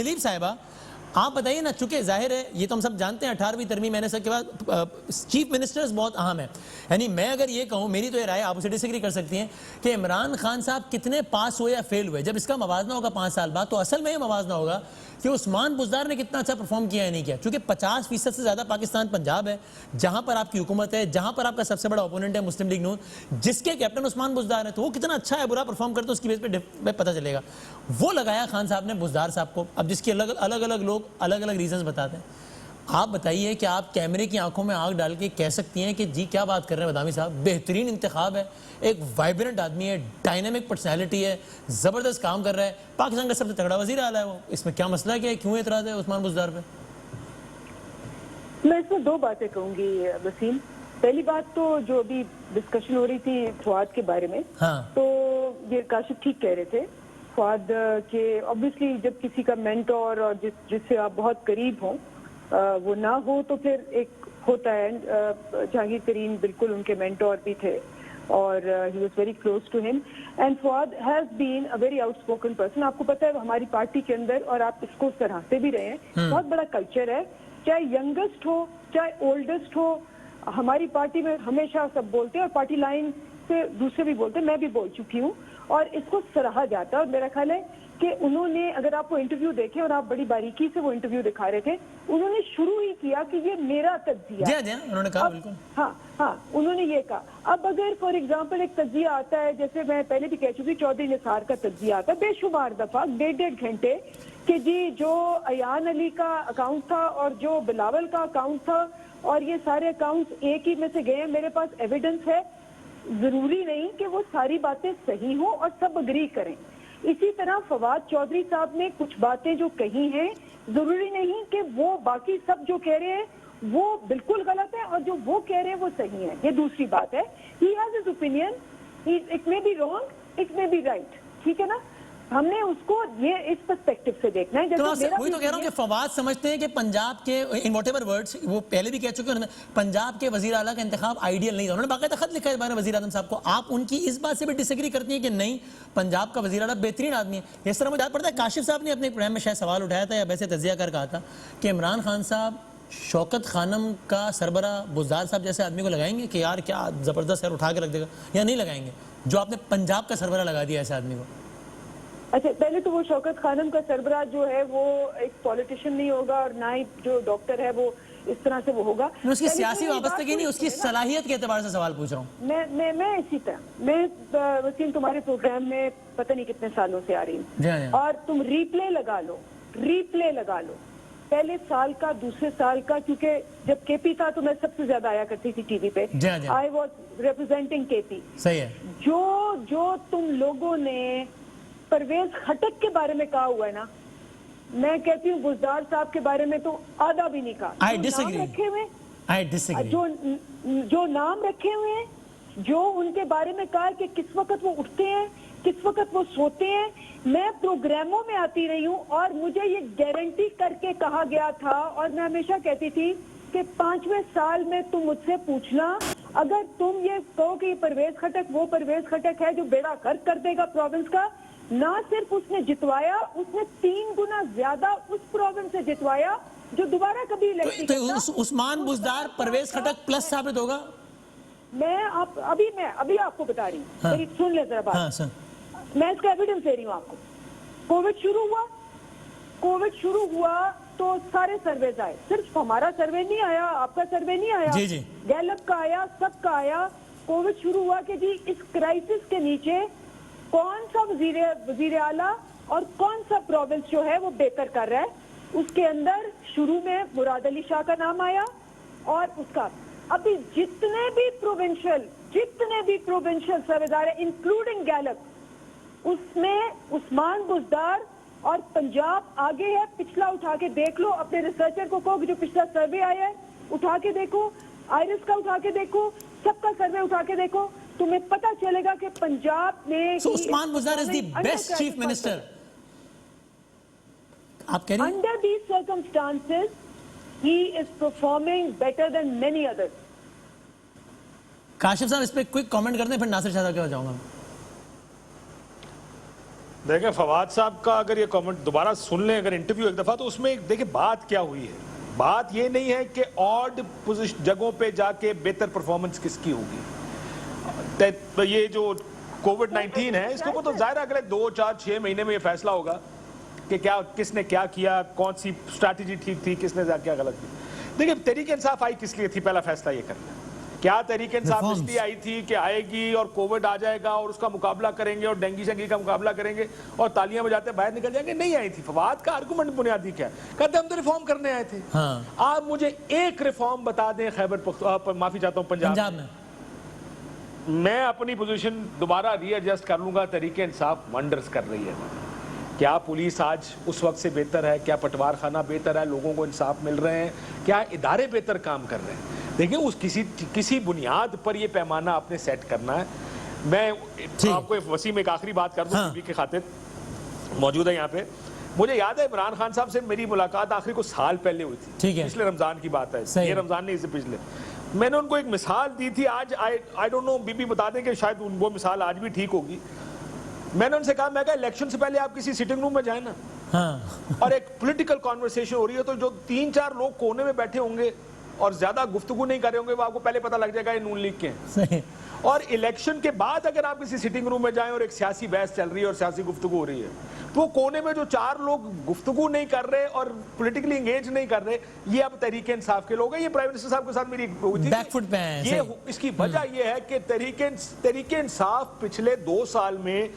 तंदलीब साहिबा, आप बताइए ना, चूंकि जाहिर है ये तो हम सब जानते हैं 18वीं तरमीम एनएसए के बाद चीफ मिनिस्टर्स बहुत अहम है। यानी मैं अगर ये कहूँ, मेरी तो ये राय, आप उसे डिसएग्री कर सकती हैं कि इमरान खान साहब कितने पास हुए या फेल हुए, जब इसका मवाजना होगा 5 साल बाद, तो असल में ये मवाजना होगा कि उस्मान बुज़दार ने कितना अच्छा परफॉर्म किया है नहीं किया। क्योंकि 50% से ज़्यादा पाकिस्तान पंजाब है, जहाँ पर आपकी हुकूमत है, जहाँ पर आपका सबसे बड़ा ओपोनेंट है मुस्लिम लीग नून, जिसके कैप्टन उस्मान बुज़दार है, तो वो कितना अच्छा है बुरा परफॉर्म करते उसकी बेस पे पता चलेगा। वो लगाया खान साहब ने बुज़दार साहब को। अब जिसकी अलग अलग लोग अलग अलग रीजंस बताते हैं। आप बताइए कि आप कैमरे की आंखों में आग डाल के कह सकती हैं कि जी क्या बात कर रहे हैं बदामी साहब, बेहतरीन इंतखाब है, एक वाइब्रेंट आदमी है, डायनेमिक पर्सनैलिटी है, ज़बरदस्त काम कर रहा है, पाकिस्तान का सबसे तगड़ा वजीर आला है वो, इसमें क्या मसला है कि क्यों एतराज़ है उस्मान बुज़दार पे? मैं इसमें 2 बातें कहूंगी वसीम। पहली बात तो जो अभी डिस्कशन हो रही थी फवाद के बारे में, हाँ। तो ये काशिफ ठीक कह रहे थे फवाद के ऑब्वियसली जब किसी का मेंटोर और जिससे आप बहुत करीब हो वो ना हो तो फिर एक होता है। जहांगीर तरीन बिल्कुल उनके मेंटोर भी थे और he was very close to him and Fawad has been a very outspoken person. आपको पता है हमारी पार्टी के अंदर, और आप इसको सराहते भी रहे हैं, बहुत बड़ा कल्चर है, चाहे यंगेस्ट हो चाहे ओल्डेस्ट हो, हमारी पार्टी में हमेशा सब बोलते हैं और पार्टी लाइन से दूसरे भी बोलते हैं, मैं भी बोल चुकी हूँ और इसको सराहा जाता है। और मेरा ख्याल है कि उन्होंने, अगर आप वो इंटरव्यू देखें और आप बड़ी बारीकी से वो इंटरव्यू दिखा रहे थे, उन्होंने शुरू ही किया कि ये मेरा तज्जिया है। उन्होंने कहा बिल्कुल। हाँ, उन्होंने ये कहा। अब अगर फॉर एग्जांपल एक तज्जिया आता है, जैसे मैं पहले भी कह चुकी, चौधरी निसार का तज्जिया आता है बेशुमार दफा, 1.5 घंटे, कि जी जो अयान अली का अकाउंट था और जो बिलावल का अकाउंट था और ये सारे अकाउंट्स एक ही में से गए हैं, मेरे पास एविडेंस है। जरूरी नहीं कि वो सारी बातें सही हो और सब अग्री करें। इसी तरह फवाद चौधरी साहब ने कुछ बातें जो कही हैं, जरूरी नहीं कि वो बाकी सब जो कह रहे हैं वो बिल्कुल गलत है और जो वो कह रहे हैं वो सही है। ये दूसरी बात है। He has his opinion, it may be wrong, it may be right, ठीक है ना। हमने उसको ये इस पर्सपेक्टिव से देखना है। तो वही तो कह रहा हूँ कि फवाद समझते हैं कि पंजाब के, इन व्हाटएवर वर्ड्स वो पहले भी कह चुके हैं, पंजाब के वजीर आला का इंतखाब आइडियल नहीं था। उन्होंने बाकायदा खत लिखा है इस बारे में वजीर आजम साहब को। आप उनकी इस बात से भी डिसएग्री करती हैं कि नहीं, पंजाब का वजीर आला बेहतरीन आदमी है? इस तरह मुझे याद पड़ता है काशिफ साहब ने अपने प्रोग्राम में शायद सवाल उठाया था या वैसे तजिया कर कहा था कि इमरान खान साहब शौकत खानम का सरबरा बुज़दार साहब जैसे आदमी को लगाएंगे कि यार क्या जबरदस्त है, उठा के रख देगा, या नहीं लगाएंगे जो आपने पंजाब का सरबरा लगा दिया ऐसे आदमी को? अच्छा, पहले तो वो शौकत खानम का सरबराह जो है वो एक पॉलिटिशियन नहीं होगा और ना ही जो डॉक्टर है वो इस तरह से वो होगा। उसकी सियासी वाबस्तगी नहीं, उसकी सलाहियत के एतबार से सवाल पूछ रहा हूँ। मैं इसी तरह, मैं वसीम तुम्हारे प्रोग्राम में पता नहीं कितने सालों से आ रही हूँ और तुम रिप्ले लगा लो पहले साल का, दूसरे साल का, क्योंकि जब केपी था तो मैं सबसे ज्यादा आया करती थी टीवी पे। I was representing KP. सही है। जो तुम लोगों ने परवेज खटक के बारे में कहा हुआ है ना, मैं कहती हूँ बुज़दार साहब के बारे में तो आधा भी नहीं कहा। I disagree. जो नाम रखे हुए हैं, जो उनके बारे में कहा कि किस वक्त वो उठते हैं, किस वक्त वो सोते हैं। मैं प्रोग्रामों में आती रही हूँ और मुझे ये गारंटी करके कहा गया था और मैं हमेशा कहती थी कि 5वें साल में तुम मुझसे पूछना, अगर तुम ये कहो कि परवेज खटक वो परवेज खटक है जो बेड़ा गर्क कर देगा प्रोविंस का, ना सिर्फ उसने जितवाया, उसने 3 गुना ज्यादा उस प्रोविंस से जितवाया जो दोबारा कभी इलेक्शन तो उस्मान बुज़दार परवेज खटक प्लस साबित होगा। मैं अभी आपको बता रही हूँ, मेरी सुन ले जरा बात। मैं इसका एविडेंस दे रही हूँ आपको। कोविड शुरू हुआ तो सारे सर्वेज आए, सिर्फ हमारा सर्वे नहीं आया, आपका सर्वे नहीं आया, गैलप का आया, सबका आया। कोविड शुरू हुआ कि जी इस क्राइसिस के नीचे कौन सा वजीर आला और कौन सा प्रोविंस जो है वो बेहतर कर रहा है। उसके अंदर शुरू में मुराद अली शाह का नाम आया और उसका अभी जितने भी प्रोविंशियल सर्वेदार है इंक्लूडिंग गैलप, उसमें उस्मान बुज़दार और पंजाब आगे है। पिछला उठा के देख लो, अपने रिसर्चर को कहो कि जो पिछला सर्वे आया है उठा के देखो, आयरिस का उठा के देखो, सबका सर्वे उठा के देखो, तुम्हें पता चलेगा कि पंजाब में Usman Buzdar is the best chief minister. आप कह रही हैं? Under these circumstances he is performing better than many others. Kashif साहब इस पे क्विक कमेंट कर दें, फिर नासिर शाह के पास जाऊंगा। देखिए फवाद साहब का अगर ये कमेंट दोबारा सुन लें, अगर इंटरव्यू एक दफा, तो उसमें देखिए बात क्या हुई है। बात ये नहीं है कि ऑड पोजीशन जगहों पे जाके बेहतर परफॉर्मेंस किसकी होगी। तो ये जो कोविड-19 है, इसके ऊपर तो जाहिर है अगले 2, 4, 6 महीने में ये फैसला होगा कि क्या किसने क्या किया, कौन सी स्ट्रैटेजी ठीक थी, किसने क्या गलत की। देखिए तहरीक इंसाफ आई किस लिए थी, पहला फैसला ये करना। क्या तहरीक इंसाफ इसलिए आई थी कि आएगी और कोविड आ जाएगा और उसका मुकाबला करेंगे और डेंगू शेंगी का मुकाबला करेंगे और तालियां बजाते बाहर निकल जाएंगे? नहीं आई थी। फवाद का आर्गुमेंट बुनियादी क्या है, कहते हम तो रिफॉर्म करने आए थे। हाँ। आप मुझे एक रिफॉर्म बता दें खैबर माफी चाहता हूँ पंजाब में, मैं अपनी पोजीशन दोबारा रीएडजस्ट कर लूंगा। तहरीक इंसाफ वंडर्स कर रही है। क्या पुलिस आज उस वक्त से बेहतर है? क्या पटवार खाना बेहतर है? लोगों को इंसाफ मिल रहे हैं? क्या इदारे बेहतर काम कर रहे हैं? देखिए उस किसी बुनियाद पर ये पैमाना आपने सेट करना है। मैं आपको वसीम एक आखिरी बात कर दूं, टीवी के खातिर मौजूद है यहाँ पे। मुझे याद है इमरान खान साहब से मेरी मुलाकात आखिरी को साल पहले हुई थी, पिछले रमजान की बात है, ये रमजान नहीं, इससे पिछले। मैंने उनको एक मिसाल दी थी, आज आई डोंट नो, बीबी बता दें कि शायद वो मिसाल आज भी ठीक होगी। मैंने उनसे कहा, मैं इलेक्शन से पहले आप किसी सिटिंग रूम में जाए ना, हाँ। और एक पॉलिटिकल कॉन्वर्सेशन हो रही है, तो जो 3-4 लोग कोने में बैठे होंगे और ज्यादा गुफ्तगू नहीं कर रहे होंगे, वो आपको पहले पता लग जाएगा ये नून लीग के हैं। और इलेक्शन के बाद अगर आप किसी सिटिंग रूम में जाएं और एक सियासी बहस चल रही है और सियासी गुफ्तगू हो रही है, तो कोने में जो 4 लोग गुफ्तगू नहीं कर रहे और पॉलिटिकली एंगेज नहीं कर रहे, ये अब तहरीक इंसाफ के लोग हैं। ये प्राइम मिनिस्टर साहब के साथ मेरी बैकफुट पे है। ये इसकी वजह ये है कि तहरीक इंसाफ पिछले 2 साल में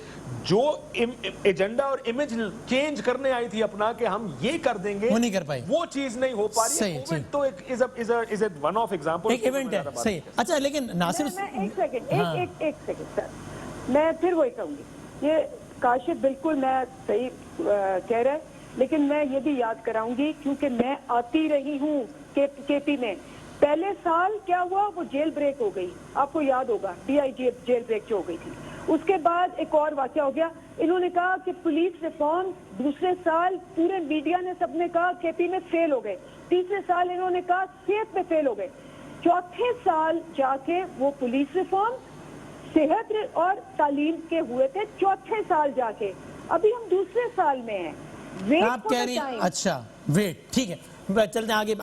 जो एजेंडा और इमेज चेंज करने आई थी अपना कि हम ये कर देंगे, वो नहीं कर पाई, वो चीज नहीं हो पा रही है। कोविड तो एक is a one of example, एक इवेंट है। सही। अच्छा, लेकिन नासिर, एक सेकंड सर, मैं फिर वही कहूंगी, ये काशिफ बिल्कुल मैं सही कह रहा है, लेकिन मैं ये भी याद कराऊंगी क्योंकि मैं आती रही हूँ केपी में। पहले साल क्या हुआ, वो जेल ब्रेक हो गई, आपको याद होगा, DIG जेल ब्रेक जो हो गई थी। उसके बाद एक और वाकया हो गया, इन्होंने कहा कि पुलिस रिफॉर्म, दूसरे साल पूरे मीडिया ने सबने कहा केपी में फेल हो गए, तीसरे साल इन्होंने कहा सेहत में फेल हो गए, चौथे साल जाके वो पुलिस रिफॉर्म, सेहत और तालीम के हुए थे, चौथे साल जाके। अभी हम दूसरे साल में हैं। आप कह रही हैं, अच्छा वेट, ठीक है, चलते हैं आगे।